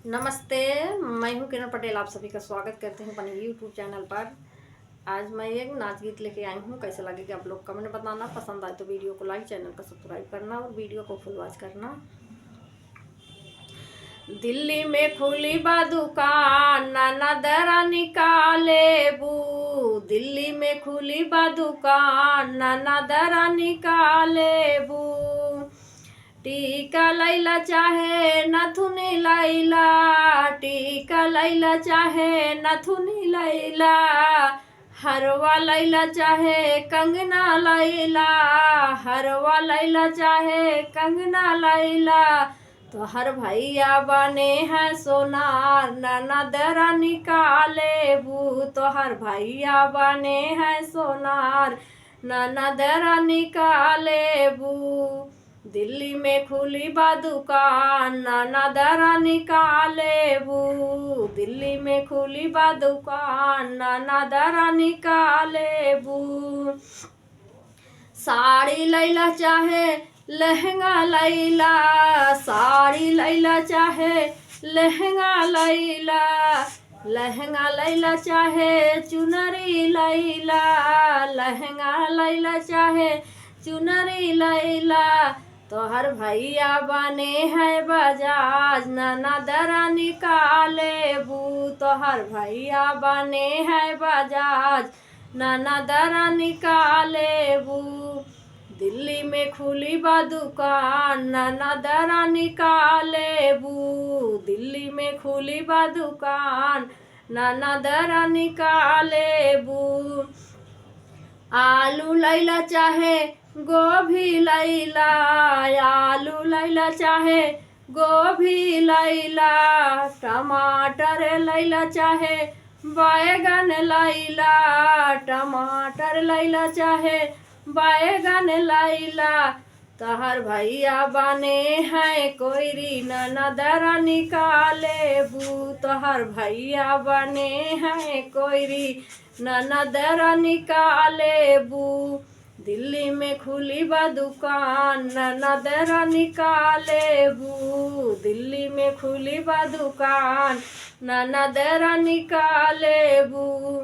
नमस्ते, मैं हूं किरण पटेल। आप सभी का स्वागत करते हैं अपने यूट्यूब चैनल पर। आज मैं एक नाच गीत लेके आई हूं। कैसे लगेगा आप लोग कमेंट बताना। पसंद आए तो वीडियो को लाइक, चैनल को सब्सक्राइब करना और वीडियो को फुल वॉच करना। दिल्ली में खुली बा दुकान, ननद रानी काले बू। दिल्ली में खुली बा दुकान, ननद रानी काले बू। टीका लैला चाहे नथुनी लैला, टीका लैला चाहे नथुनी लैला। हरवा लैला चाहे कंगना लैला, हरवा लैला चाहे कंगना लैला। तो हर भैया बने हैं सोनार, ननद रानी काले बू। तो हर भैया बने हैं सोनार, ननद रानी काले बू। दिल्ली में खुली बा दुकान, ननद रानी काले बू। दिल्ली में खुली बा दुकान, ननद रानी काले बू। साड़ी लैला चाहे लहंगा लैला, साड़ी लैला चाहे लहंगा लैला। लहंगा लैला चाहे चुनरी लैला, लहंगा लैला चाहे चुनरी लैला। तो हर भैया बने हैं बजाज, ननद रानी काले बू। तो हर भैया बने हैं बजाज, ननद रानी काले बू। दिल्ली में खुली बा दुकान, ननद रानी काले बू। दिल्ली में खुली बा दुकान, ननद रानी काले बू। आलू लैला चाहे गोभी लैला, आलू लैला चाहे गोभी लैला। टमाटर लैला चाहे बैगन लैला, टमाटर लैला चाहे बैगन लैला। तहर भैया बने हैं कोयरी, ननद रानी काले बू। तहर भैया बने हैं कोयरी, ननद रानी काले बू। दिल्ली में खुली बा दुकान, ननद रानी काले बू। दिल्ली में खुली बा दुकान, ननद रानी काले बू।